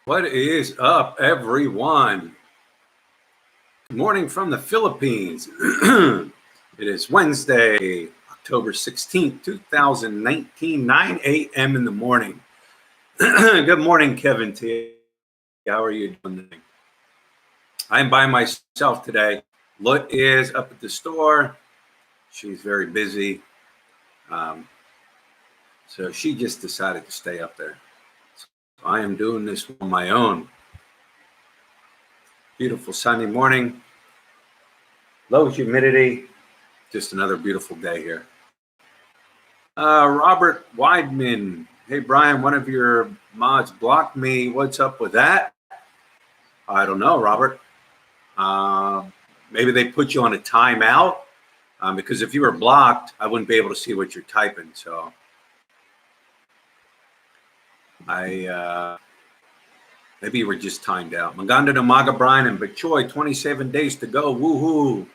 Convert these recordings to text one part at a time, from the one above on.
What is up, everyone? Good morning from the Philippines. It is Wednesday, October 16th, 2019, 9 a.m. in the morning. Good morning, Kevin T. How are you doing? I'm by myself today. Lut is up at the store. She's very busy. So she just decided to stay up there. So I am doing this on my own. Beautiful sunny morning. Low humidity. Just another beautiful day here. Robert Weidman. Hey, Brian, one of your mods blocked me. What's up with that? I don't know, Robert. Maybe they put you on a timeout because if you were blocked, I wouldn't be able to see what you're typing. So maybe you were just timed out. Maganda na umaga, Brian and Bachoy, 27 days to go. Woohoo.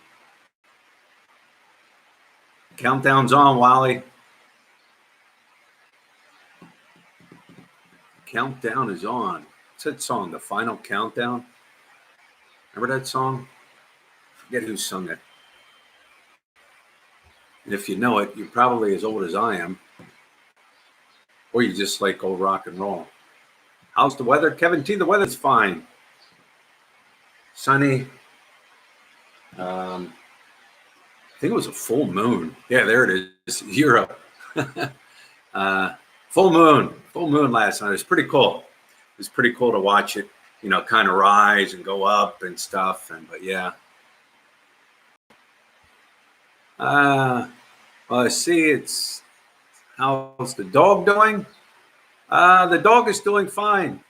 Countdown's on, Wally. Countdown is on. What's that song? The Final Countdown? Remember that song? I forget who sung it. And if you know it, you're probably as old as I am. Or you just like old rock and roll. How's the weather? Kevin T, the weather's fine. Sunny. I think it was a full moon. Yeah, there it is. Europe. Full moon last night. It was pretty cool. It was pretty cool to watch it, kind of rise and go up and stuff. But yeah. Well, I see how's the dog doing? The dog is doing fine.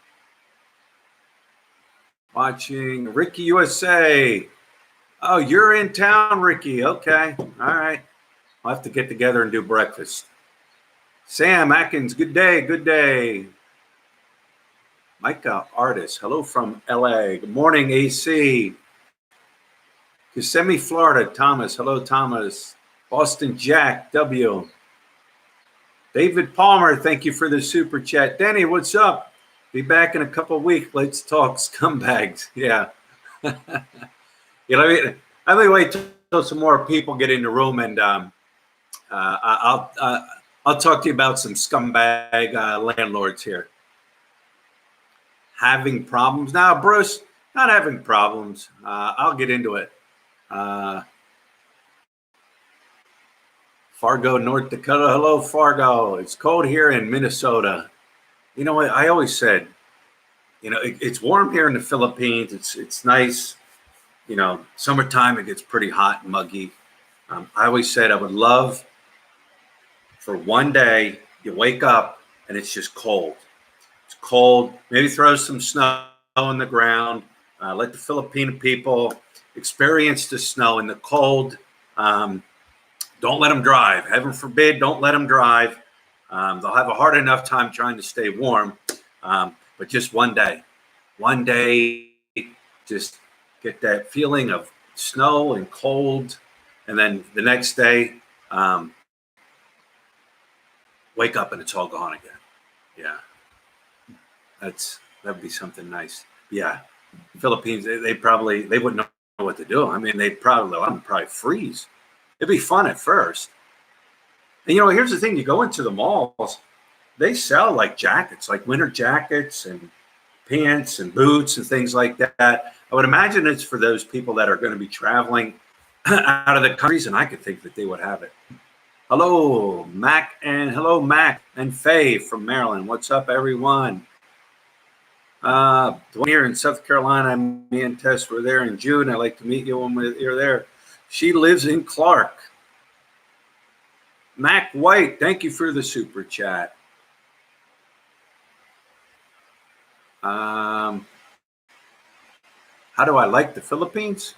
Watching Ricky USA. Oh, you're in town, Ricky. Okay. All right. I'll have to get together and do breakfast. Sam Atkins, good day. Good day. Micah Artist, hello from LA. Good morning, AC. Kissimmee, Florida, Thomas. Hello, Thomas. Boston Jack, W. David Palmer, thank you for the super chat. Danny, what's up? Be back in a couple of weeks. Let's talk scumbags. Yeah. Let me wait till some more people get in the room, and I'll talk to you about some scumbag landlords here. Having problems now, Bruce? Not having problems. I'll get into it. Fargo, North Dakota. Hello, Fargo. It's cold here in Minnesota. You know what? I always said, it's warm here in the Philippines. It's nice. Summertime, it gets pretty hot and muggy. I always said I would love for one day you wake up and it's just cold. It's cold. Maybe throw some snow on the ground. Let the Filipino people experience the snow and the cold. Don't let them drive. Heaven forbid, don't let them drive. They'll have a hard enough time trying to stay warm. But just one day, just get that feeling of snow and cold. And then the next day, wake up and it's all gone again. Yeah. That'd be something nice. Yeah. Philippines, they wouldn't know what to do. I mean, I'd probably freeze. It'd be fun at first. And here's the thing, you go into the malls, they sell like jackets, like winter jackets and pants and boots and things like that. I would imagine it's for those people that are going to be traveling out of the countries, and I could think that they would have it. Hello, Mac and Faye from Maryland. What's up, everyone? Dwayne here in South Carolina. Me and Tess were there in June. I'd like to meet you when you're there. She lives in Clark. Mac White, thank you for the super chat. How do I like the Philippines?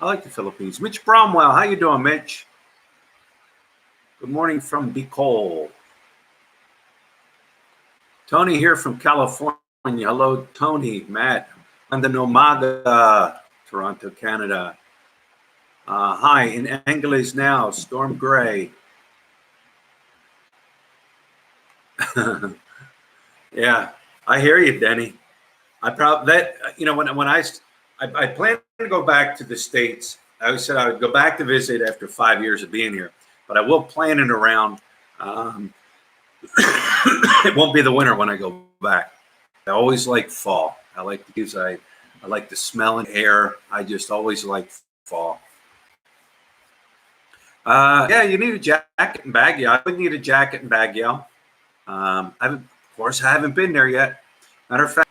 I like the Philippines. Mitch Bromwell, how you doing, Mitch? Good morning from Bicol. Tony here from California. Hello, Tony, Matt. Umaga, Toronto, Canada. Hi, in Angeles now, Storm Gray. Yeah, I hear you, Denny. I probably that when I plan to go back to the States. I always said I would go back to visit after 5 years of being here, but I will plan it around. Um, it won't be the winter when I go back. I always like fall. I like to use I like the smell and air. I just always like fall. Yeah, you need a jacket and bag. Yeah, I would need a jacket and bag. Yeah. Of course, I haven't been there yet. Matter of fact,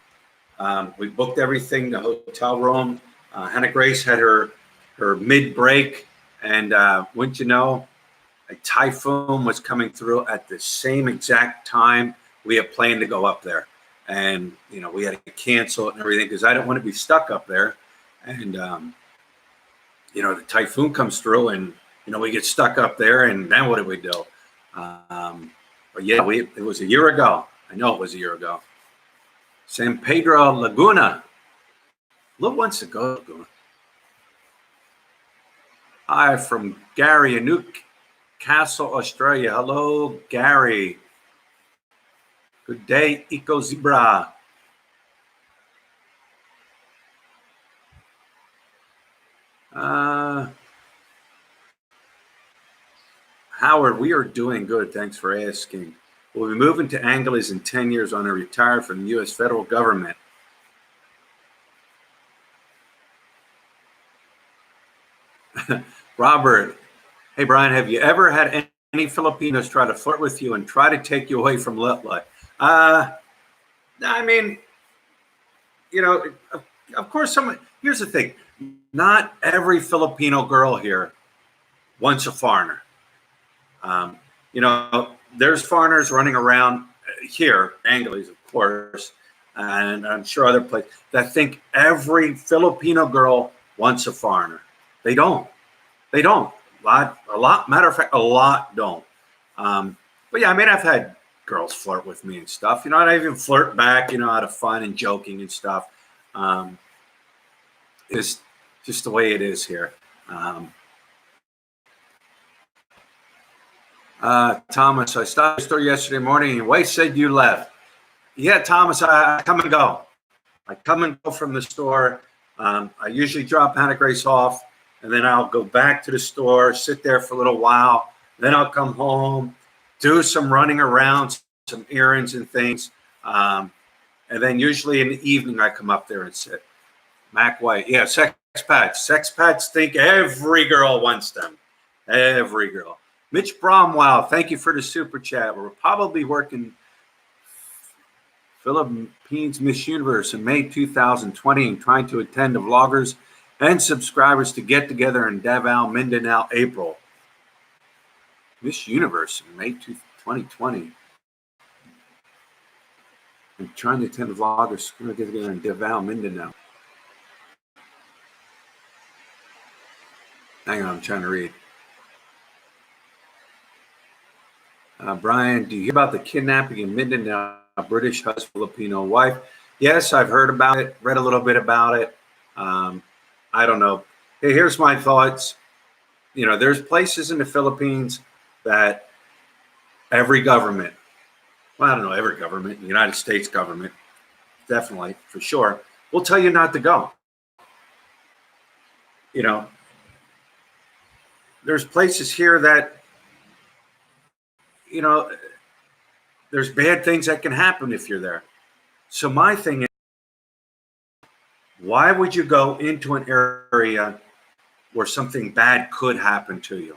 we booked everything, the hotel room. Hannah Grace had her mid break, and wouldn't you know, a typhoon was coming through at the same exact time we had planned to go up there, and we had to cancel it and everything because I don't want to be stuck up there, and the typhoon comes through, and we get stuck up there, and then what do we do? But yeah, it was a year ago. I know it was a year ago. San Pedro Laguna. A little once ago, Laguna. Hi from Gary in Newcastle, Australia. Hello, Gary. Good day, Eco Zebra. Howard, we are doing good. Thanks for asking. We'll be moving to Angeles in 10 years on a retire from the U.S. federal government. Robert, hey, Brian, have you ever had any Filipinos try to flirt with you and try to take you away from life? I mean, of course, here's the thing. Not every Filipino girl here wants a foreigner. There's foreigners running around here, Angeles, of course, and I'm sure other places that think every Filipino girl wants a foreigner. They don't. They don't. A lot. Matter of fact, a lot don't. But yeah, I mean, I've had girls flirt with me and stuff. I even flirt back, out of fun and joking and stuff. It's just the way it is here. Thomas, I stopped at the store yesterday morning and your wife said you left. Yeah, Thomas, I come and go. I come and go from the store. I usually drop Hannah Grace off, and then I'll go back to the store, sit there for a little while. Then I'll come home, do some running around, some errands and things. And then usually in the evening, I come up there and sit. Mac White, yeah, sex pets. Sex pets think every girl wants them. Every girl. Mitch Bromwell, thank you for the super chat. We're probably working Philippines Miss Universe in May 2020 and trying to attend the vloggers and subscribers to get together in Davao, Mindanao, April. Miss Universe in May 2020. I'm trying to attend the vloggers to get together in Davao, Mindanao. Hang on, I'm trying to read. Brian, do you hear about the kidnapping in Mindanao? A British husband, Filipino wife. Yes, I've heard about it, read a little bit about it. I don't know. Hey, here's my thoughts. There's places in the Philippines that every government, well, I don't know, every government, the United States government, definitely, for sure, will tell you not to go. There's places here that, there's bad things that can happen if you're there. So my thing is, why would you go into an area where something bad could happen to you?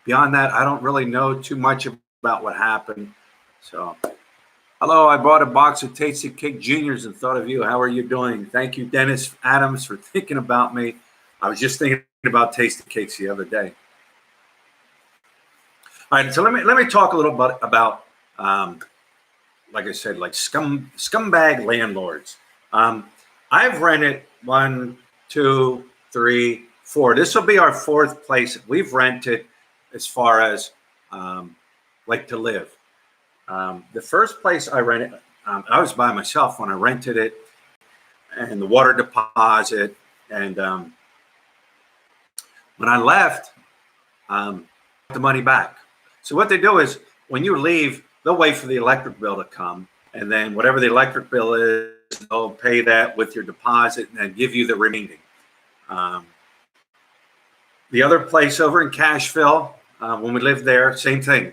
Beyond that, I don't really know too much about what happened. So, hello, I bought a box of Tasty Cake Juniors and thought of you. How are you doing? Thank you, Dennis Adams, for thinking about me. I was just thinking about Tasty Cakes the other day. All right, so let me talk a little bit about like I said, like scumbag landlords. I've rented 1, 2, 3, 4. This will be our 4th place we've rented as far as like to live. The first place I rented, I was by myself when I rented it, and the water deposit, and when I left, the money back. So what they do is when you leave, they'll wait for the electric bill to come, and then whatever the electric bill they'll pay that with your deposit and then give you the remaining. Um, the other place over in Cashville, when we lived there, same thing.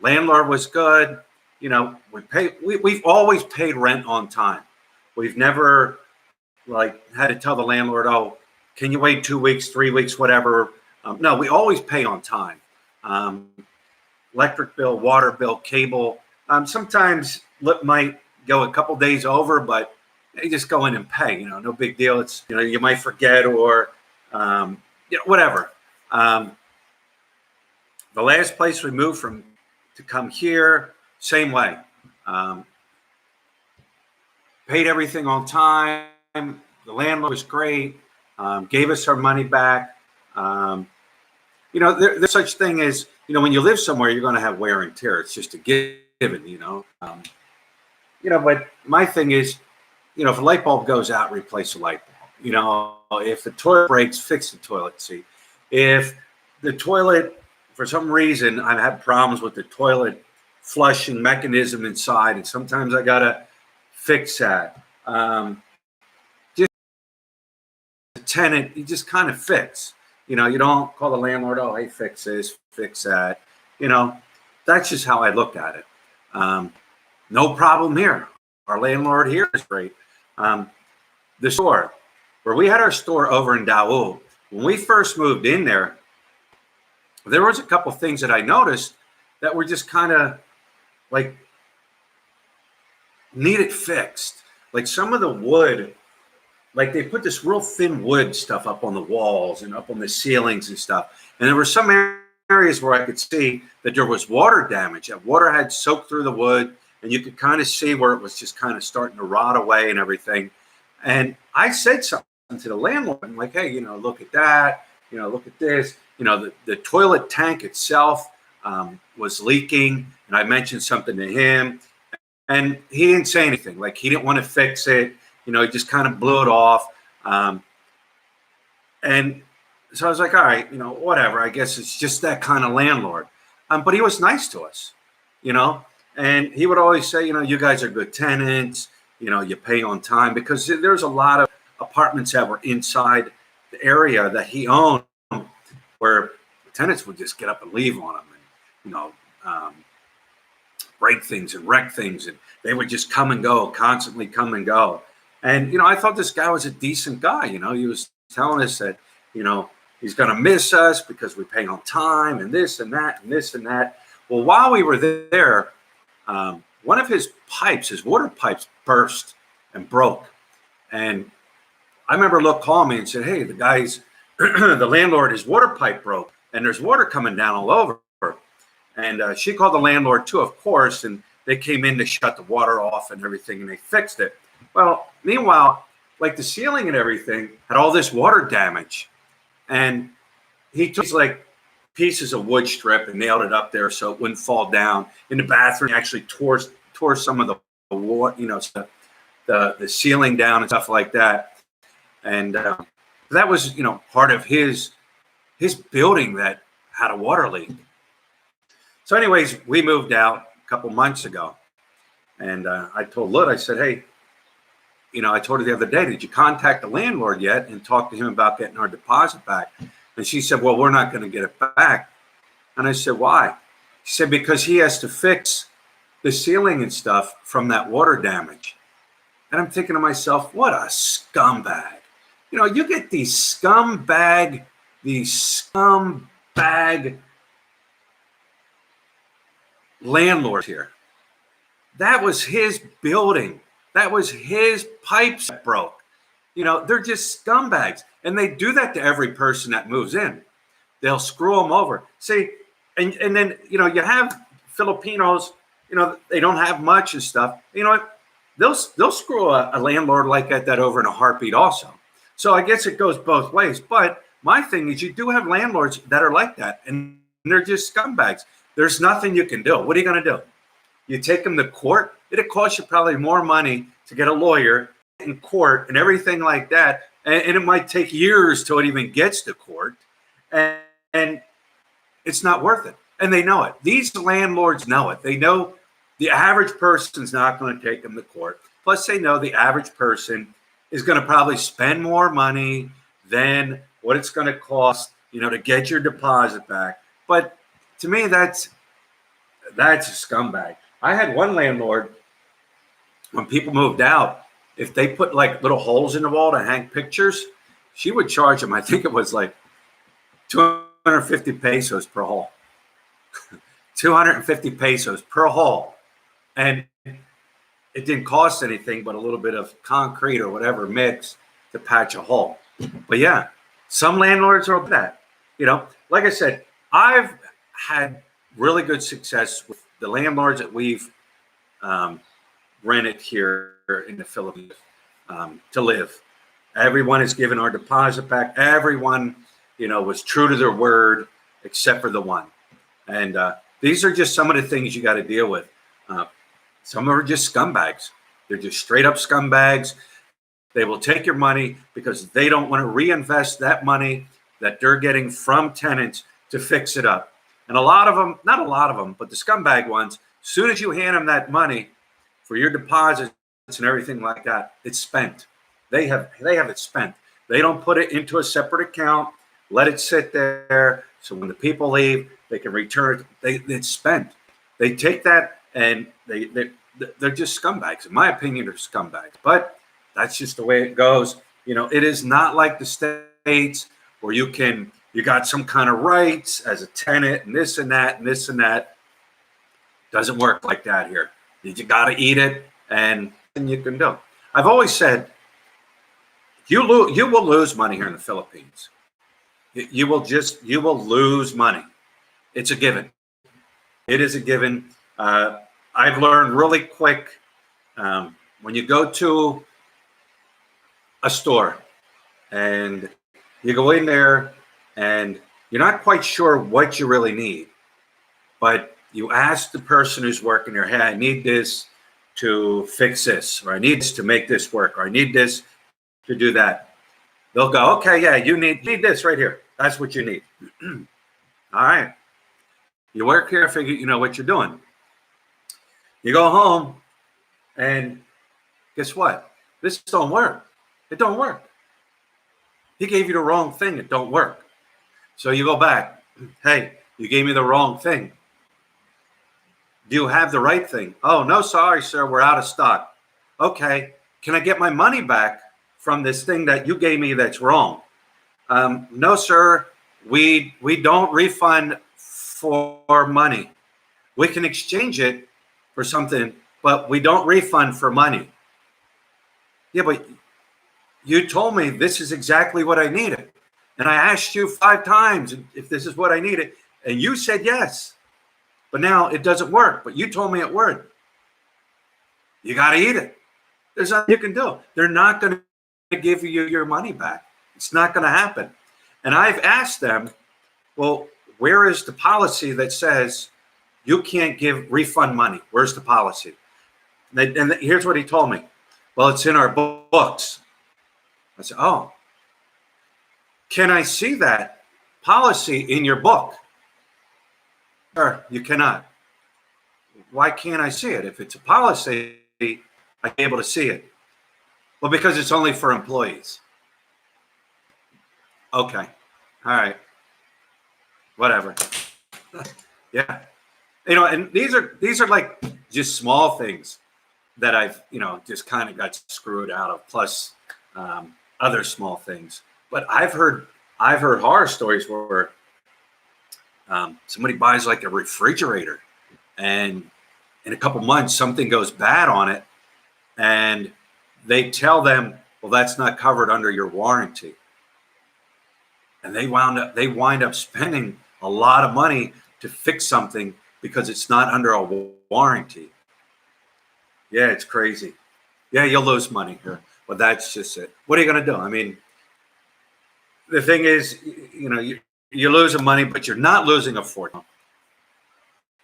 Landlord was good. You know, we've always paid rent on time. We've never like had to tell the landlord, oh, can you wait 2 weeks, 3 weeks, whatever. No, we always pay on time. Um, Electric bill, water bill, cable. Sometimes might go a couple days over, but you just go in and pay. You know, no big deal. It's, you know, you might forget or whatever. The last place we moved from to come here, same way. Paid everything on time. The landlord was great. Gave us our money back. You know, there's such thing as, you know, when you live somewhere, you're going to have wear and tear. It's just a given, you know. But my thing is, you know, if a light bulb goes out, replace the light bulb. You know, if the toilet breaks, fix the toilet seat. If the toilet, for some reason, I've had problems with the toilet flushing mechanism inside, and sometimes I got to fix that. Just the tenant, you just kind of fix. You know, you don't call the landlord, oh, hey, fix this, fix that. You know, that's just how I look at it. No problem here. Our landlord here is great. The store, where we had our store over in Daewoo, when we first moved in there was a couple things that I noticed that were just kind of like needed fixed. Like some of the wood, like they put this real thin wood stuff up on the walls and up on the ceilings and stuff. And there were some areas where I could see that there was water damage. That water had soaked through the wood, and you could kind of see where it was just kind of starting to rot away and everything. And I said something to the landlord. I'm like, hey, you know, look at that. You know, look at this. You know, the toilet tank itself was leaking. And I mentioned something to him. And he didn't say anything. Like, he didn't want to fix it. You know, he just kind of blew it off. And so I was like, all right, you know, whatever. I guess it's just that kind of landlord. But he was nice to us, you know. And he would always say, you know, you guys are good tenants. You know, you pay on time. Because there's a lot of apartments that were inside the area that he owned where the tenants would just get up and leave on him. And, you know, break things and wreck things. And they would just come and go, constantly come and go. And, you know, I thought this guy was a decent guy. You know, he was telling us that, you know, he's going to miss us because we pay on time and this and that and this and that. Well, while we were there, one of his pipes, his water pipes burst and broke. And I remember Luke called me and said, hey, the guy's, the landlord, his water pipe broke and there's water coming down all over. And she called the landlord too, of course, and they came in to shut the water off and everything, and they fixed it. Well, meanwhile, like the ceiling and everything had all this water damage. And he took like pieces of wood strip and nailed it up there so it wouldn't fall down. In the bathroom, he actually tore some of the water, you know, the ceiling down and stuff like that. And that was, you know, part of his building that had a water leak. So anyways, we moved out a couple months ago. And I told Lut, I said, hey, you know, I told her the other day, did you contact the landlord yet and talk to him about getting our deposit back? And she said, well, we're not going to get it back. And I said, why? She said, because he has to fix the ceiling and stuff from that water damage. And I'm thinking to myself, what a scumbag. You know, you get these scumbag landlords here. That was his building. That was his pipes that broke. You know, they're just scumbags. And they do that to every person that moves in. They'll screw them over. See, and then, you know, you have Filipinos, you know, they don't have much and stuff. You know what? They'll screw a landlord like that over in a heartbeat also. So I guess it goes both ways. But my thing is, you do have landlords that are like that, and they're just scumbags. There's nothing you can do. What are you going to do? You take them to court? It'll cost you probably more money to get a lawyer in court and everything like that. And it might take years till it even gets to court. And it's not worth it. And they know it. These landlords know it. They know the average person's not going to take them to court. Plus, they know the average person is going to probably spend more money than what it's going to cost, to get your deposit back. But to me, that's a scumbag. I had one landlord, when people moved out, if they put like little holes in the wall to hang pictures, she would charge them. I think it was like 250 pesos per hole. 250 pesos per hole. And it didn't cost anything but a little bit of concrete or whatever mix to patch a hole. But yeah, some landlords are that. Like I said, I've had really good success with the landlords that we've rented here in the Philippines to live. Everyone has given our deposit back. Everyone, was true to their word, except for the one. And these are just some of the things you got to deal with. Some are just scumbags. They're just straight up scumbags. They will take your money because they don't want to reinvest that money that they're getting from tenants to fix it up. And a lot of them, not a lot of them, but the scumbag ones, as soon as you hand them that money for your deposits and everything like that, it's spent. They have it spent. They don't put it into a separate account, let it sit there. So when the people leave, they can return it. It's spent. They take that and they're just scumbags. In my opinion, they're scumbags. But that's just the way it goes. It is not like the States where you got some kind of rights as a tenant and this and that and this and that. Doesn't work like that here. You got to eat it, and you can do. I've always said you will lose money here in the Philippines. You will lose money. It's a given. It is a given. I've learned really quick when you go to a store and you go in there and you're not quite sure what you really need, but you ask the person who's working there, hey, I need this to fix this, or I need this to make this work, or I need this to do that. They'll go, okay, yeah, you need this right here. That's what you need. All right. You work here, figure you know what you're doing. You go home, and guess what? This don't work. It don't work. He gave you the wrong thing. It don't work. So you go back. Hey, you gave me the wrong thing. Do you have the right thing? Oh, no, sorry, sir. We're out of stock. Okay. Can I get my money back from this thing that you gave me that's wrong? No, sir. We don't refund for money. We can exchange it for something, but we don't refund for money. Yeah, but you told me this is exactly what I needed. And I asked you 5 times if this is what I needed, and you said yes. But now it doesn't work, but you told me it would. You got to eat it. There's nothing you can do. They're not going to give you your money back. It's not going to happen. And I've asked them, well, where is the policy that says you can't refund money? Where's the policy? And here's what he told me. Well, it's in our books. I said, oh, can I see that policy in your book? Sir, you cannot. Why can't I see it? If it's a policy, I'm able to see it. Well, because it's only for employees. Okay. All right. Whatever. Yeah. And these are like just small things that I've, just kind of got screwed out of, plus other small things. But I've heard horror stories where somebody buys like a refrigerator, and in a couple months something goes bad on it, and they tell them, well, that's not covered under your warranty. And they wind up spending a lot of money to fix something because it's not under a warranty. Yeah, it's crazy. Yeah, you'll lose money here, but that's just it. What are you going to do? I mean, the thing is, you're losing money, but you're not losing a fortune.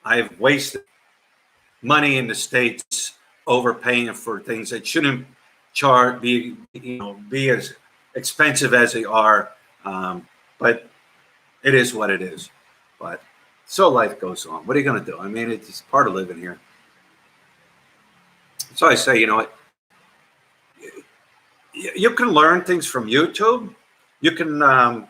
I've wasted money in the States overpaying for things that shouldn't be as expensive as they are. But it is what it is. But so life goes on. What are you going to do? I mean, it's part of living here. So I say, you know what? You can learn things from YouTube. You can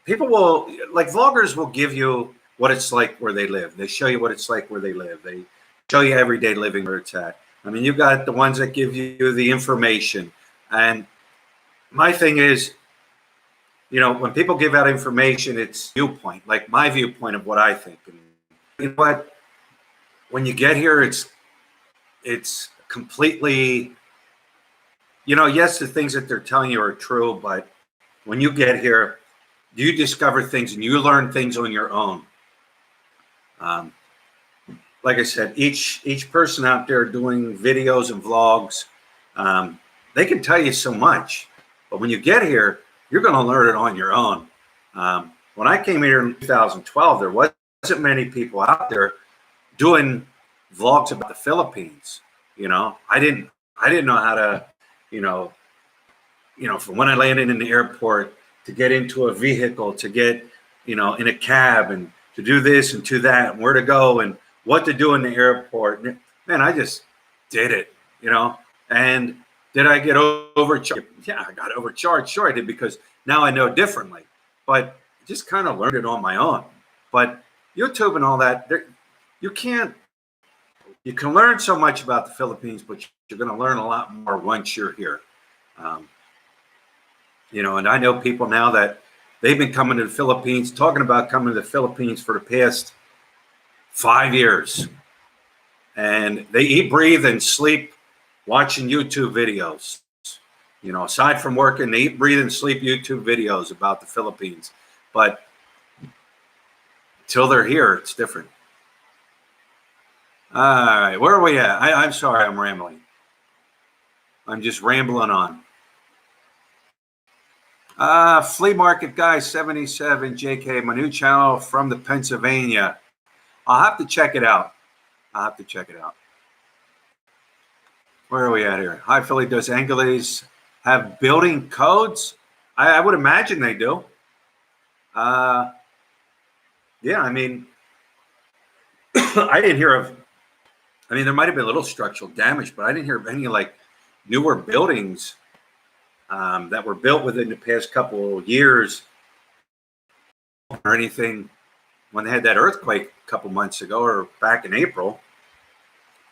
people will, like, vloggers will give you what it's like where they live. They show you what it's like where they live. They show you everyday living where it's at. I mean, you've got the ones that give you the information. And my thing is, when people give out information, it's viewpoint, like my viewpoint of what I think. And you know what? When you get here, it's completely, yes, the things that they're telling you are true, but when you get here, you discover things and you learn things on your own. Like I said, each person out there doing videos and vlogs, they can tell you so much, but when you get here, you're going to learn it on your own. When I came here in 2012, there wasn't many people out there doing vlogs about the Philippines. I didn't know how to, from when I landed in the airport to get into a vehicle, to get, in a cab, and to do this and to that, and where to go and what to do in the airport. Man, I just did it, and did I get overcharged? Yeah, I got overcharged. Sure I did, because now I know differently, but just kind of learned it on my own. But YouTube and all that, you can learn so much about the Philippines, but you're going to learn a lot more once you're here. And I know people now that they've been coming to the Philippines, talking about coming to the Philippines for the past 5 years. And they eat, breathe, and sleep watching YouTube videos. Aside from working, they eat, breathe, and sleep YouTube videos about the Philippines. But until they're here, it's different. All right, where are we at? I'm sorry, I'm rambling. I'm just rambling on. Flea Market Guy 77, JK, my new channel from the Pennsylvania. I'll have to check it out. Where are we at here? Hi, Philly. Does Angeles have building codes? I would imagine they do. Yeah, I mean, I didn't hear of, there might have been a little structural damage, but I didn't hear of any like newer buildings that were built within the past couple of years or anything when they had that earthquake a couple months ago or back in April.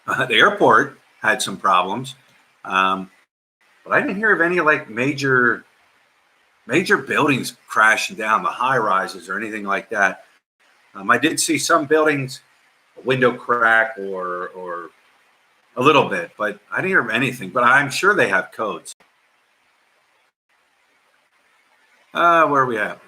The airport had some problems, but I didn't hear of any like major buildings crashing down, the high rises or anything like that. I did see some buildings, a window crack or a little bit, but I didn't hear of anything. But I'm sure they have codes. Where are we at?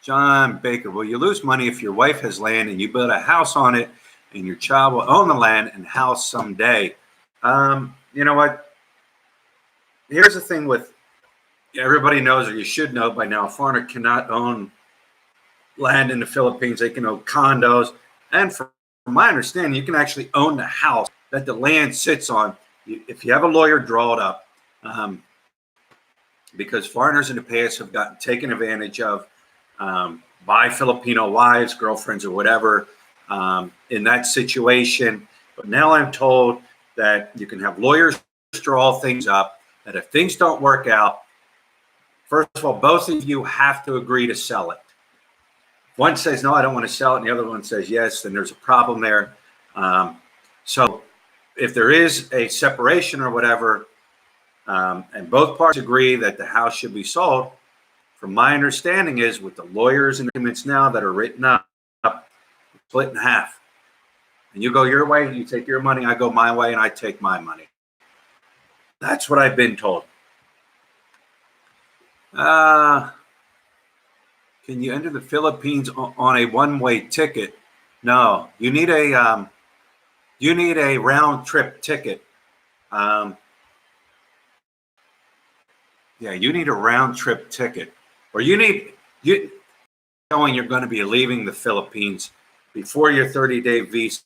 John Baker, will you lose money if your wife has land and you build a house on it and your child will own the land and house someday? You know what? Here's the thing with, everybody knows, or you should know by now, a foreigner cannot own land in the Philippines. They can own condos. And from my understanding, you can actually own the house that the land sits on. If you have a lawyer, draw it up. Because foreigners in the past have gotten taken advantage of by Filipino wives, girlfriends, or whatever in that situation. But now I'm told that you can have lawyers draw things up, that if things don't work out, first of all, both of you have to agree to sell it. If one says, no, I don't want to sell it, and the other one says yes, then there's a problem there. So if there is a separation or whatever, and both parties agree that the house should be sold, from my understanding is with the lawyers and documents now that are written up, split in half. And you go your way, you take your money, I go my way, and I take my money. That's what I've been told. Can you enter the Philippines on a one-way ticket? No, you need a round trip ticket. Yeah, you need a round trip ticket, or you knowing you're going to be leaving the Philippines before your 30-day visa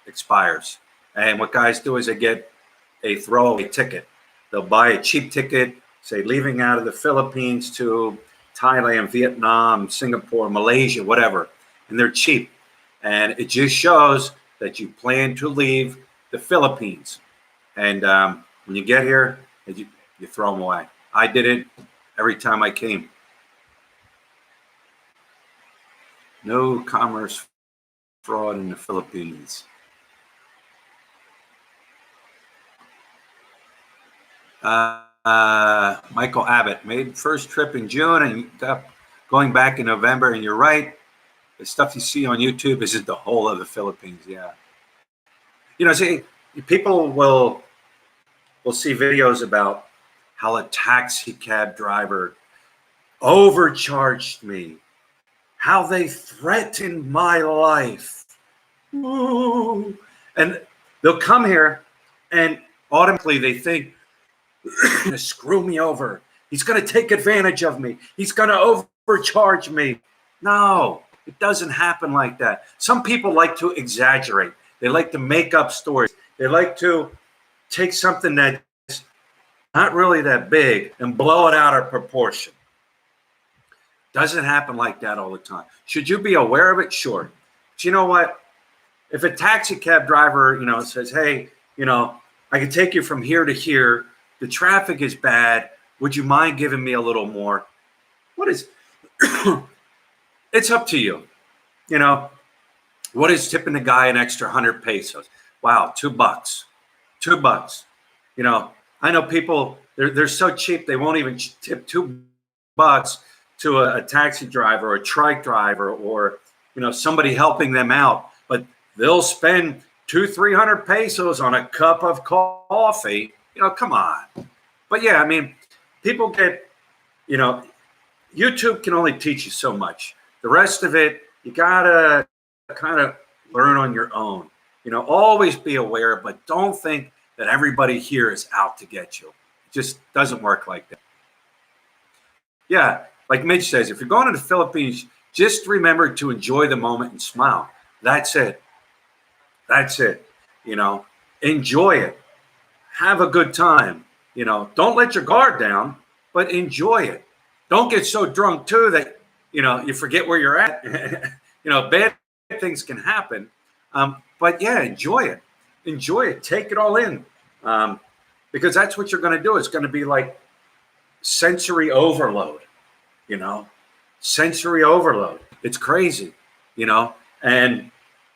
expires. And what guys do is they get a throwaway ticket. They'll buy a cheap ticket, say leaving out of the Philippines to Thailand, Vietnam, Singapore, Malaysia, whatever, and they're cheap. And it just shows that you plan to leave the Philippines. And when you get here, you throw them away. I did it every time I came. No commerce fraud in the Philippines. Michael Abbott made first trip in June and going back in November. And you're right, the stuff you see on YouTube isn't the whole of the Philippines. Yeah, see, people will see videos about how a taxi cab driver overcharged me, how they threatened my life. Ooh. And they'll come here and automatically they think, he's going to screw me over. He's going to take advantage of me. He's going to overcharge me. No, it doesn't happen like that. Some people like to exaggerate. They like to make up stories. They like to take something that's not really that big and blow it out of proportion. Doesn't happen like that all the time. Should you be aware of it? Sure. But you know what? If a taxi cab driver, says, hey, I can take you from here to here. The traffic is bad. Would you mind giving me a little more? It's up to you. What is tipping the guy an extra 100 pesos? Wow, $2. $2. I know people, they're so cheap, they won't even tip $2 to a taxi driver or a trike driver or, somebody helping them out. But they'll spend 200-300 pesos on a cup of coffee. Come on. But yeah, people get, YouTube can only teach you so much. The rest of it, you gotta kind of learn on your own. Always be aware, but don't think that everybody here is out to get you. It just doesn't work like that. Yeah, like Mitch says, if you're going to the Philippines, just remember to enjoy the moment and smile. That's it. That's it. Enjoy it. Have a good time. Don't let your guard down, but enjoy it. Don't get so drunk too that, you forget where you're at. Bad things can happen. But yeah, enjoy it. Enjoy it. Take it all in. Because that's what you're going to do. It's going to be like sensory overload, sensory overload. It's crazy, and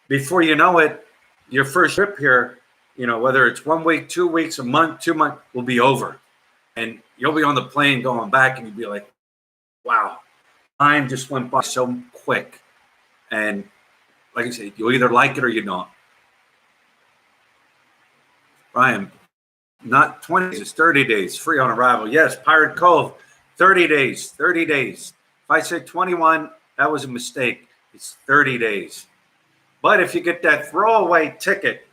before you know it, your first trip here, whether it's 1 week, 2 weeks, a month, 2 months, will be over. And you'll be on the plane going back and you'll be like, wow, time just went by so quick. And like I said, you'll either like it or you don't. Ryan, not 20 days, it's 30 days, free on arrival. Yes, Pirate Cove, 30 days, 30 days. If I said 21, that was a mistake. It's 30 days. But if you get that throwaway ticket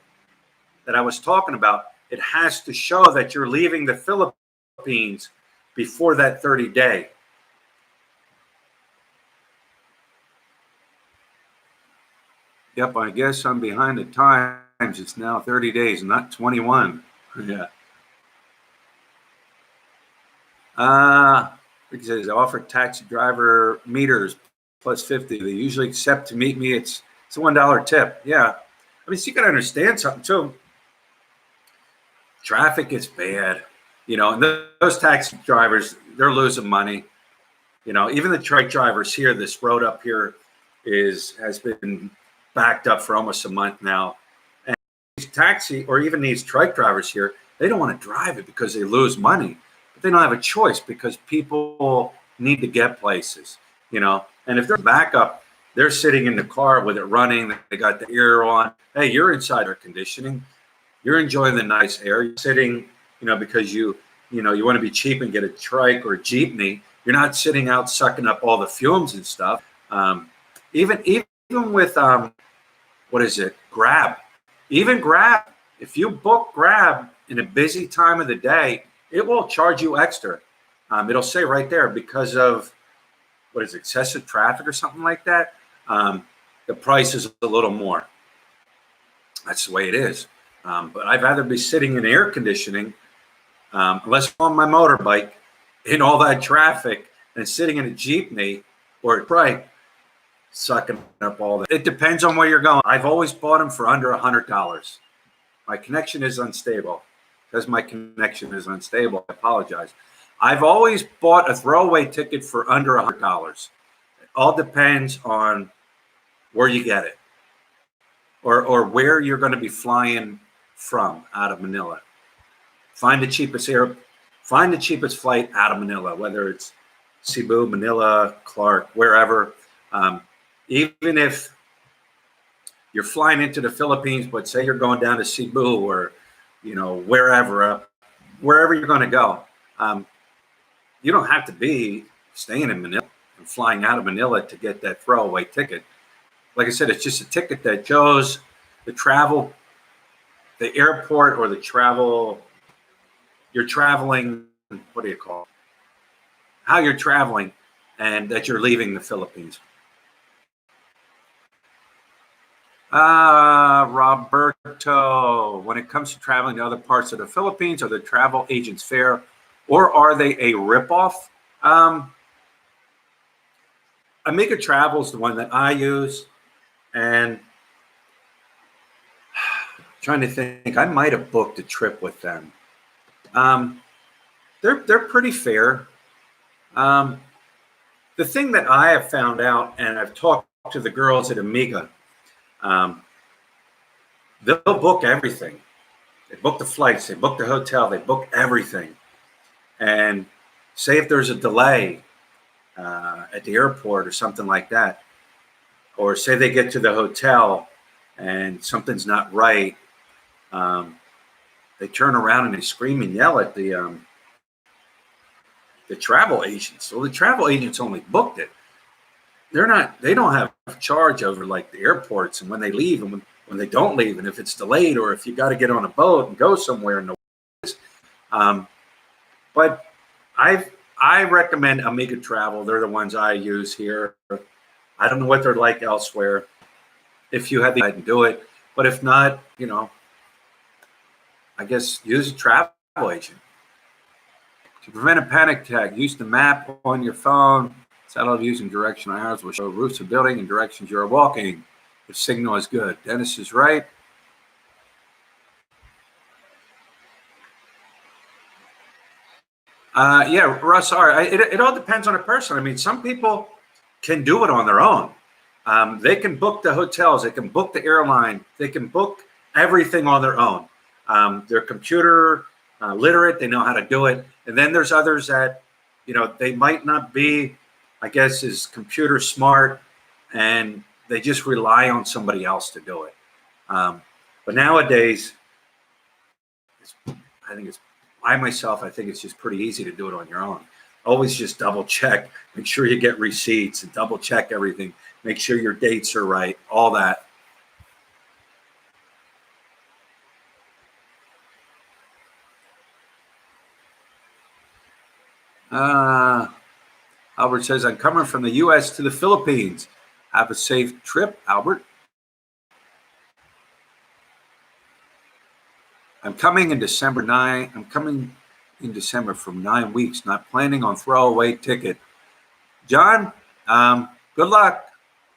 that I was talking about, it has to show that you're leaving the Philippines before that 30-day. Yep, I guess I'm behind the times. It's now 30 days, not 21. Yeah. It says offer taxi driver meters plus 50. They usually accept to meet me. It's a $1 tip. Yeah. So you got to understand something too. Traffic is bad, and those taxi drivers, they're losing money. Even the trike drivers here, this road up here has been backed up for almost a month now. And these taxi or even these trike drivers here, they don't want to drive it because they lose money, but they don't have a choice because people need to get places, and if they're back up, they're sitting in the car with it running. They got the air on. Hey, you're inside air conditioning. You're enjoying the nice air. You're sitting, because you want to be cheap and get a trike or a jeepney. You're not sitting out sucking up all the fumes and stuff. Even with what is it? Grab. Even Grab. If you book Grab in a busy time of the day, it will charge you extra. It'll say right there because of what is it, excessive traffic or something like that. The price is a little more. That's the way it is. But I'd rather be sitting in air conditioning, unless I'm on my motorbike, in all that traffic, than sitting in a jeepney or a trike sucking up all that. It depends on where you're going. I've always bought them for under $100. My connection is unstable. Because my connection is unstable, I apologize. I've always bought a throwaway ticket for under $100. It all depends on where you get it, or where you're going to be flying from out of Manila. Find the cheapest flight out of Manila, whether it's Cebu, Manila, Clark, wherever. Even if you're flying into the Philippines, but say you're going down to Cebu or wherever you're going to go, you don't have to be staying in Manila and flying out of Manila to get that throwaway ticket. Like I said, it's just a ticket that shows the travel, the airport, or the travel. You're traveling. What do you call it? How you're traveling, and that you're leaving the Philippines. Roberto, when it comes to traveling to other parts of the Philippines, are the travel agents fair, or are they a ripoff? Amiga Travel is the one that I use, and trying to think, I might have booked a trip with them. They're pretty fair. The thing that I have found out, and I've talked to the girls at Amiga, they'll book everything. They book the flights, they book the hotel, they book everything. And say if there's a delay at the airport or something like that, or say they get to the hotel and something's not right, they turn around and they scream and yell at the travel agents. Well, the travel agents only booked it. They don't have charge over like the airports and when they leave and when they don't leave, and if it's delayed or if you got to get on a boat and go somewhere in the but I recommend Amiga Travel. They're the ones I use here. I don't know what they're like elsewhere. If you have the, I can do it, but if not, I guess use a travel agent. To prevent a panic attack, use the map on your phone. Satellite using directional arrows will show routes of building and directions you're walking. The signal is good. Dennis is right. Yeah, Russ, all right. It all depends on a person. I mean, some people can do it on their own. They can book the hotels. They can book the airline. They can book everything on their own. They're computer literate. They know how to do it. And then there's others that, they might not be, I guess, as computer smart, and they just rely on somebody else to do it. But nowadays, I think it's just pretty easy to do it on your own. Always just double check, make sure you get receipts and double check everything. Make sure your dates are right, all that. Albert says, I'm coming from the U.S. to the Philippines. Have a safe trip, Albert. I'm coming in December from 9 weeks, not planning on throwaway ticket. John, good luck.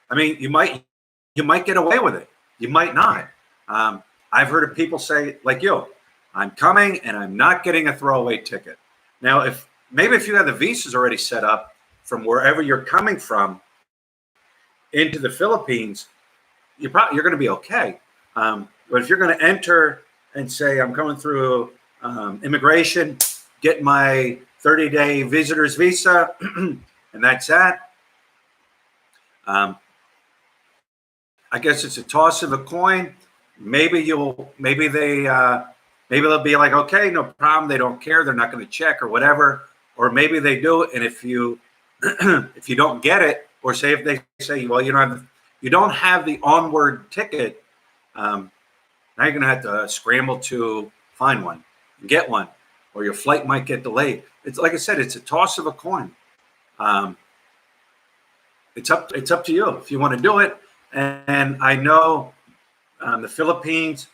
I mean, you might get away with it. You might not. I've heard of people say, like you, I'm coming and I'm not getting a throwaway ticket. Now, if you have the visas already set up from wherever you're coming from into the Philippines, you're going to be okay. But if you're going to enter and say, I'm coming through immigration, get my 30-day visitor's visa, and that's that. I guess it's a toss of a coin. Maybe they'll be like, okay, no problem. They don't care. They're not going to check or whatever. Or maybe they do. And if you don't get it, or say if they say, well, you don't have the onward ticket, now you're going to have to scramble to find one and get one, or your flight might get delayed. It's like I said, it's a toss of a coin. It's up to you if you want to do it. And I know the Philippines,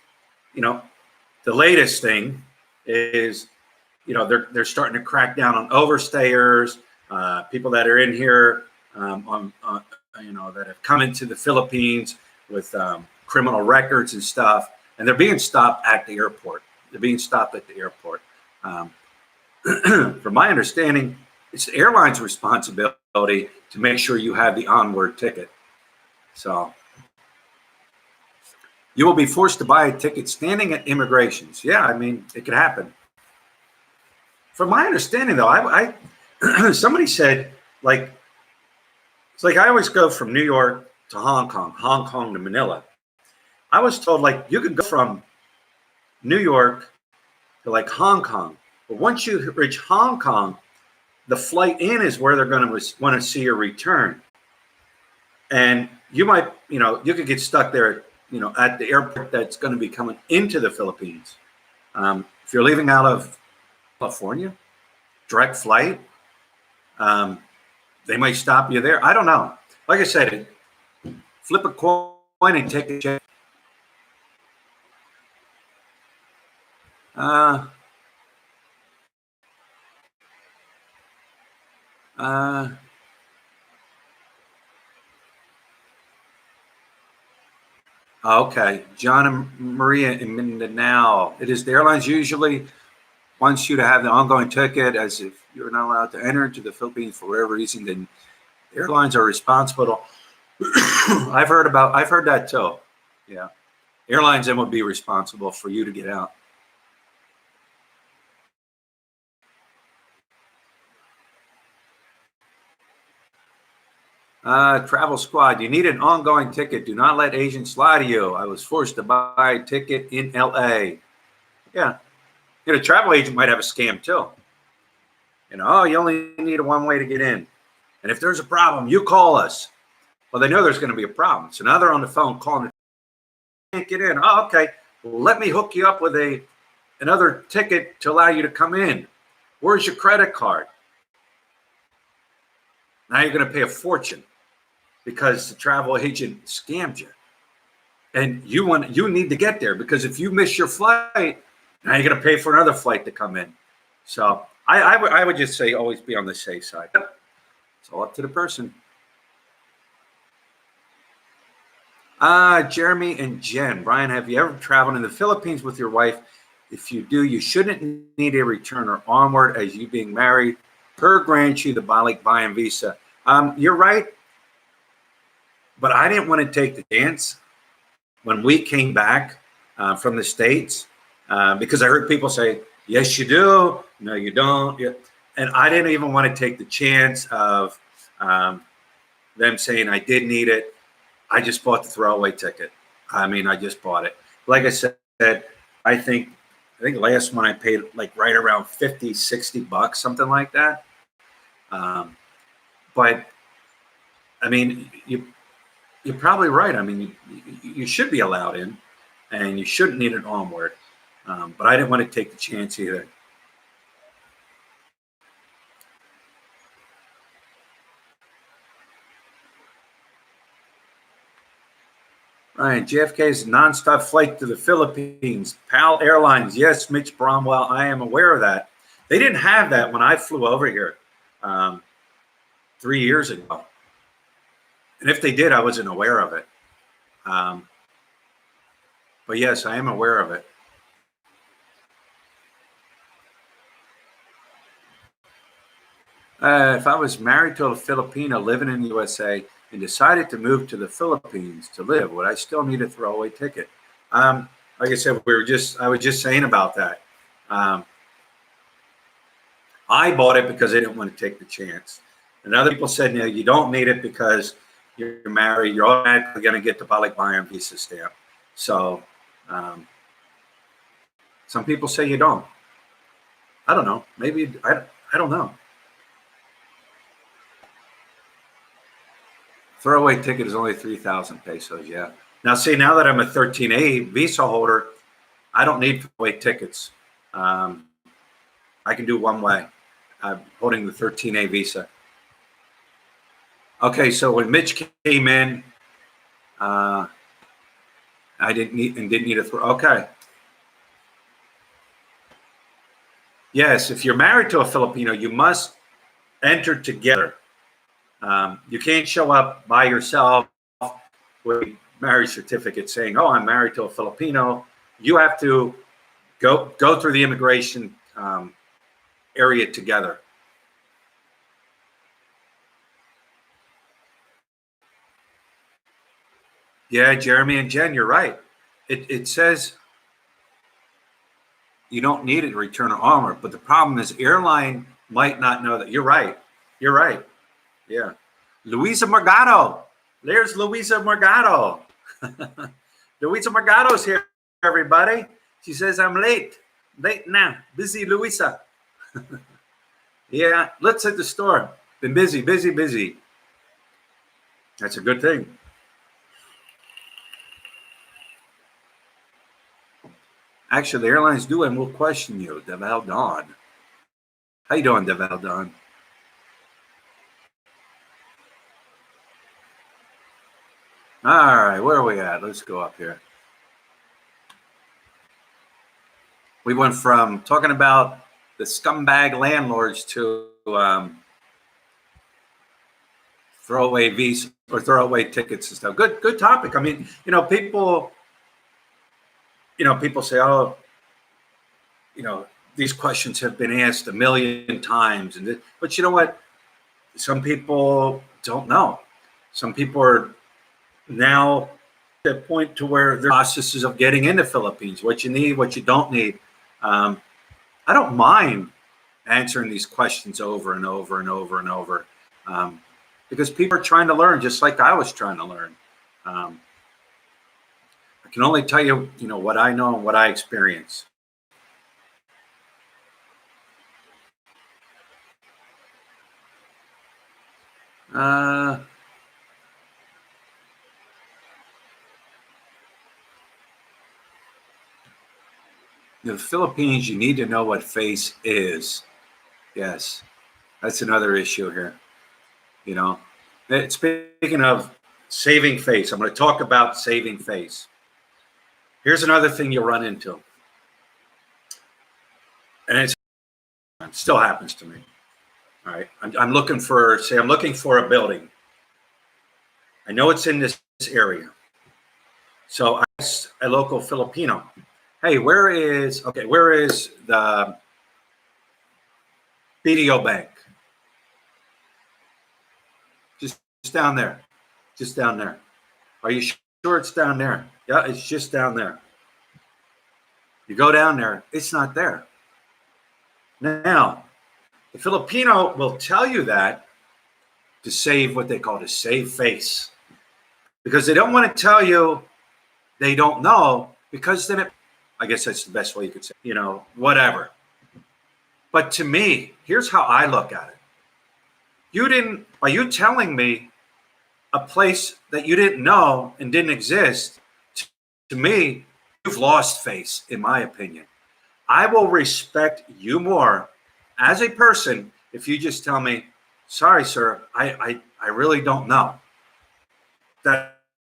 the latest thing is, they're starting to crack down on overstayers, people that are in here that have come into the Philippines with criminal records and stuff, and they're being stopped at the airport. They're being stopped at the airport. From my understanding, it's the airline's responsibility to make sure you have the onward ticket. So you will be forced to buy a ticket standing at immigrations. Yeah, I mean, it could happen. From my understanding, though, I somebody said, like, it's like I always go from New York to Hong Kong to Manila. I was told, like, you could go from New York to, like, Hong Kong. But once you reach Hong Kong, the flight in is where they're going to want to see your return. And you might, you could get stuck there, at the airport that's going to be coming into the Philippines. If you're leaving out of California, direct flight, they might stop you there. I don't know. Like I said, flip a coin and take a check. Okay, John and Maria in Mindanao. It is the airlines usually wants you to have the ongoing ticket, as if you're not allowed to enter into the Philippines for whatever reason, then the airlines are responsible. I've heard that too. Yeah, airlines then would be responsible for you to get out. Travel Squad, you need an ongoing ticket. Do not let agents lie to you. I was forced to buy a ticket in LA. Yeah. A travel agent might have a scam too. You only need a one way to get in. And if there's a problem, you call us. Well, they know there's going to be a problem. So now they're on the phone calling. Can't get in. Oh, okay. Well, let me hook you up with another ticket to allow you to come in. Where's your credit card? Now you're going to pay a fortune because the travel agent scammed you. And you need to get there, because if you miss your flight, now you're going to pay for another flight to come in. So I would just say always be on the safe side. It's all up to the person. Jeremy and Jen. Brian, have you ever traveled in the Philippines with your wife? If you do, you shouldn't need a return or onward, as you being married. Her grant you the balik bayan visa. You're right. But I didn't want to take the chance when we came back from the States, because I heard people say, yes, you do. No, you don't. Yeah. And I didn't even want to take the chance of them saying I did need it. I just bought the throwaway ticket. I mean, I just bought it. Like I said, I think last one I paid like right around $50-$60, something like that. But I mean, you're probably right. I mean, you should be allowed in, and you shouldn't need an onward. But I didn't want to take the chance either. Right, JFK's nonstop flight to the Philippines. PAL Airlines. Yes, Mitch Bromwell, I am aware of that. They didn't have that when I flew over here 3 years ago. And if they did, I wasn't aware of it. But yes, I am aware of it. If I was married to a Filipino living in the USA and decided to move to the Philippines to live, would I still need a throwaway ticket? Like I said, I was just saying about that. I bought it because I didn't want to take the chance. And other people said, no, you don't need it because you're married. You're automatically going to get the balik bayan visa stamp. So some people say you don't. I don't know. Maybe, I don't know. Throwaway ticket is only 3,000 pesos. Yeah. Now, see, now that I'm a 13A visa holder, I don't need throwaway tickets. I can do one way. I'm holding the 13A visa. Okay, so when Mitch came in, I didn't need a throw. Okay. Yes, if you're married to a Filipino, you must enter together. You can't show up by yourself with a marriage certificate saying, "Oh, I'm married to a Filipino." You have to go through the immigration area together. Yeah, Jeremy and Jen, you're right. It says you don't need it to return an armor, but the problem is airline might not know that. You're right. You're right. Yeah. Luisa Morgado. There's Luisa Morgado. Luisa Morgado's here, everybody. She says, I'm late. Late now. Busy, Luisa. Yeah, let's hit the store. Been busy, busy, busy. That's a good thing. Actually, the airlines do and will question you, Deval Dawn. How you doing, Deval Dawn? All right, where are we at? Let's go up here. We went from talking about the scumbag landlords to throwaway visa or throwaway tickets and stuff. Good topic. I mean, people say, oh, these questions have been asked a million times, but you know what? Some people don't know. Some people are now at a point to where there are processes of getting into Philippines, what you need, what you don't need. I don't mind answering these questions over and over and over and over because people are trying to learn just like I was trying to learn. I can only tell you, what I know and what I experience. The Philippines, you need to know what face is. Yes, that's another issue here. Speaking of saving face, I'm going to talk about saving face. Here's another thing you'll run into, and it still happens to me. All right, I'm looking for a building. I know it's in this area, so I asked a local Filipino, "Hey, where is the BDO bank?" Just down there. Just down there. Are you sure it's down there? Yeah, it's just down there. You go down there, it's not there. Now, the Filipino will tell you that to save what they call to save face. Because they don't want to tell you they don't know, because then I guess that's the best way you could say, whatever. But to me, here's how I look at it. Are you telling me a place that you didn't know and didn't exist? To me, you've lost face, in my opinion. I will respect you more as a person if you just tell me, sorry, sir, I really don't know. That's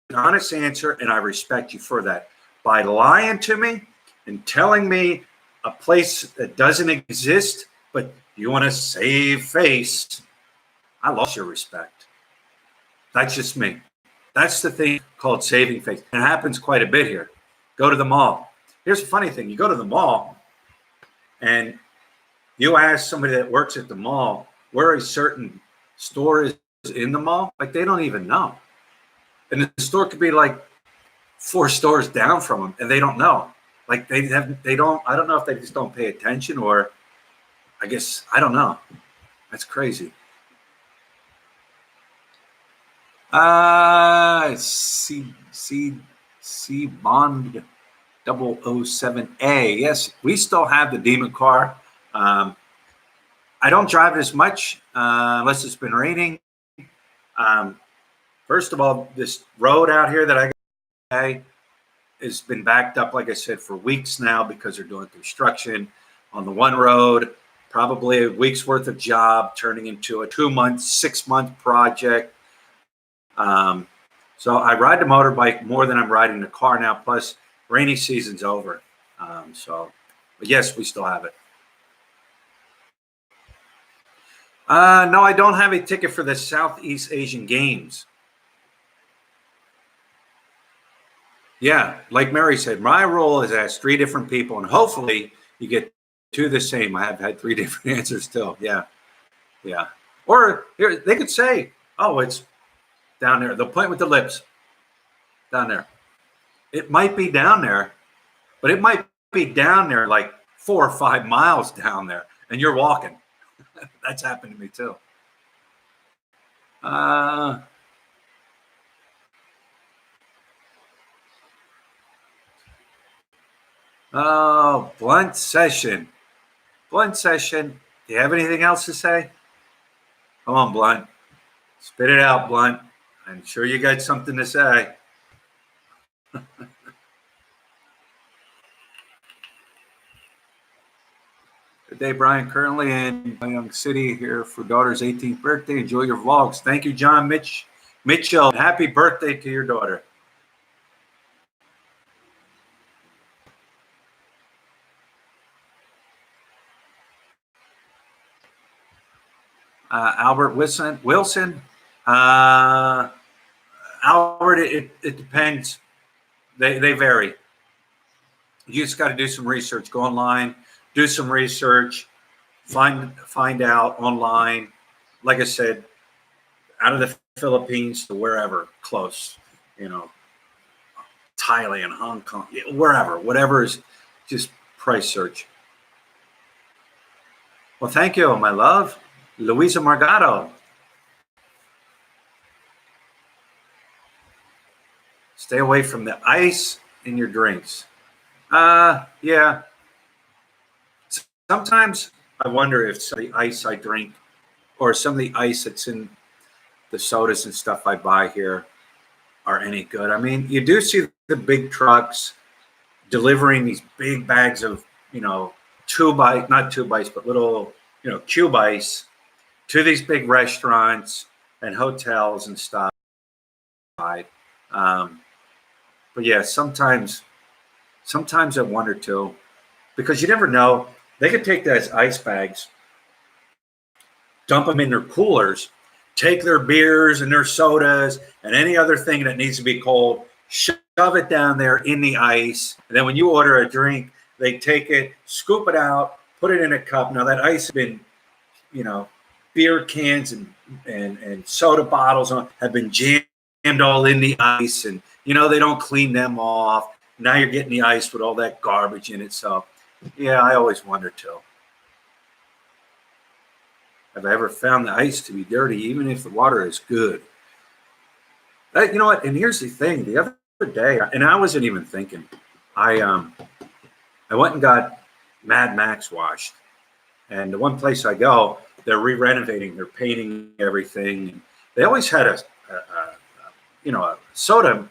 an honest answer, and I respect you for that. By lying to me and telling me a place that doesn't exist, but you want to save face, I lost your respect. That's just me. That's the thing called saving face. It happens quite a bit here. Go to the mall. Here's the funny thing. You go to the mall and you ask somebody that works at the mall where a certain store is in the mall, like they don't even know. And the store could be like 4 stores down from them, and they don't know. Like I don't know if they just don't pay attention, or I guess, I don't know. That's crazy. C Bond 007A. Yes, we still have the Demon car. I don't drive it as much unless it's been raining. First of all, this road out here that I got has been backed up, like I said, for weeks now because they're doing construction on the one road. Probably a week's worth of job turning into a 2-month, 6-month project. So I ride the motorbike more than I'm riding the car now. Plus, rainy season's over. But yes, we still have it. No, I don't have a ticket for the Southeast Asian Games. Yeah, like Mary said, my role is ask three different people, and hopefully you get two the same. I have had three different answers still. Yeah, yeah. Or here they could say, "Oh, it's down there." They'll point with the lips down there. It might be down there, but it might be down there like 4 or 5 miles down there, and you're walking. That's happened to me too. Uh, oh, blunt session. Blunt session. Do you have anything else to say? Come on, Blunt. Spit it out, Blunt. I'm sure you got something to say. Good day, Brian. Currently in Young City here for daughter's 18th birthday. Enjoy your vlogs. Thank you, John Mitchell. Happy birthday to your daughter. Albert Wilson. Uh, Albert, it depends. They vary. You just got to do some research. Go online, do some research, find out online. Like I said, out of the Philippines to wherever close, you know, Thailand, Hong Kong, wherever, whatever is just price search. Well, thank you, my love. Luisa Margado. Stay away from the ice in your drinks. Yeah. Sometimes I wonder if some of the ice I drink or some of the ice that's in the sodas and stuff I buy here are any good. I mean, you do see the big trucks delivering these big bags of, not tube ice, but little, cube ice to these big restaurants and hotels and stuff. But yeah, sometimes I wonder too, because you never know. They could take those ice bags, dump them in their coolers, take their beers and their sodas and any other thing that needs to be cold, shove it down there in the ice. And then when you order a drink, they take it, scoop it out, put it in a cup. Now that ice has been, beer cans and soda bottles have been jammed all in the ice, and they don't clean them off. Now you're getting the ice with all that garbage in it. So yeah, I always wonder too. Have I ever found the ice to be dirty, even if the water is good? You know what? And here's the thing: the other day, and I wasn't even thinking. I went and got Mad Max washed, and the one place I go, they're re-renovating, they're painting everything. They always had a soda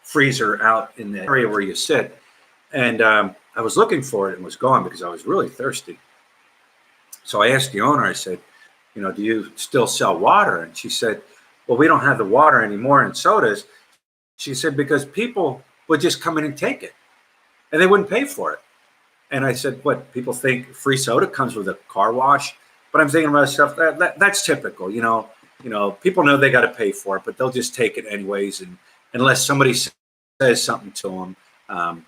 freezer out in the area where you sit, and I was looking for it and was gone because I was really thirsty. So I asked the owner, I said, do you still sell water? And she said, well, we don't have the water anymore in sodas. She said, because people would just come in and take it and they wouldn't pay for it. And I said, what, people think free soda comes with a car wash? But I'm thinking about stuff that's typical, people know they got to pay for it, but they'll just take it anyways. And unless somebody says something to them,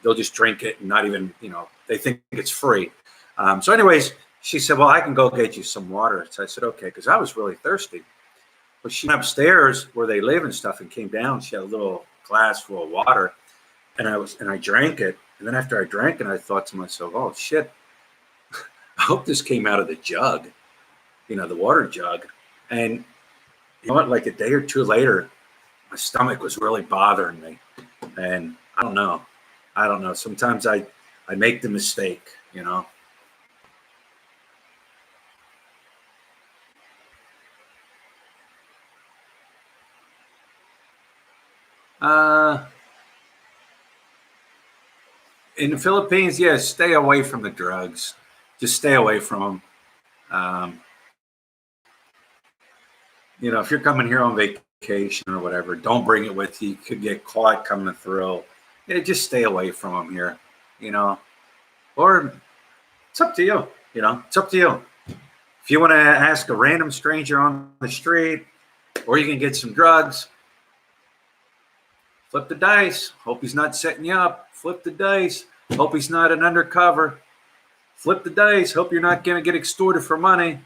they'll just drink it and not even, they think it's free. So anyways, she said, well, I can go get you some water. So I said, okay, because I was really thirsty. But she went upstairs where they live and stuff and came down. She had a little glass full of water, and I drank it. And then after I drank it, I thought to myself, oh, shit, I hope this came out of the jug, the water jug. And you know what, like a day or two later, my stomach was really bothering me. And I don't know. Sometimes I make the mistake, In the Philippines, yes, stay away from the drugs. Just stay away from them. If you're coming here on vacation or whatever, don't bring it with you. You could get caught coming through. Yeah, just stay away from them here, Or it's up to you, It's up to you. If you want to ask a random stranger on the street, or you can get some drugs, flip the dice. Hope he's not setting you up. Flip the dice. Hope he's not an undercover. Flip the dice. Hope you're not going to get extorted for money.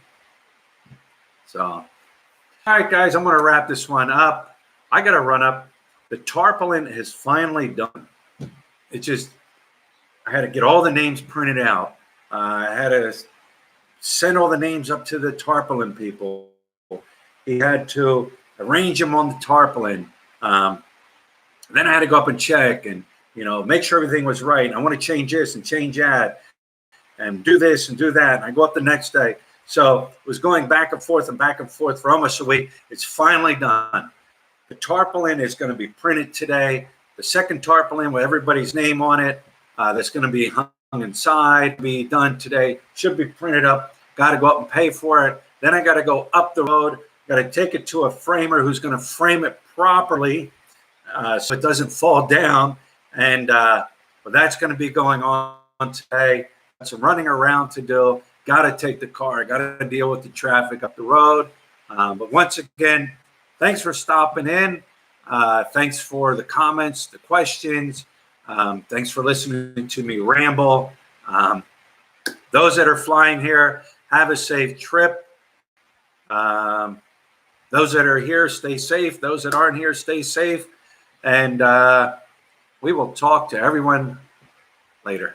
So, all right, guys, I'm going to wrap this one up. I got to run up. The tarpaulin is finally done. It just, I had to get all the names printed out. I had to send all the names up to the tarpaulin people. He had to arrange them on the tarpaulin. Then I had to go up and check and, make sure everything was right. I want to change this and change that and do this and do that. And I go up the next day. So it was going back and forth for almost a week. It's finally done. The tarpaulin is going to be printed today. The second tarpaulin with everybody's name on it, that's going to be hung inside, be done today. Should be printed up. Got to go up and pay for it. Then I got to go up the road. Got to take it to a framer who's going to frame it properly so it doesn't fall down. And but that's going to be going on today. Some running around to do. Got to take the car. Got to deal with the traffic up the road. But once again, thanks for stopping in. Thanks for the comments, the questions. Thanks for listening to me ramble. Those that are flying here, have a safe trip. Those that are here, stay safe. Those that aren't here, stay safe. And we will talk to everyone later.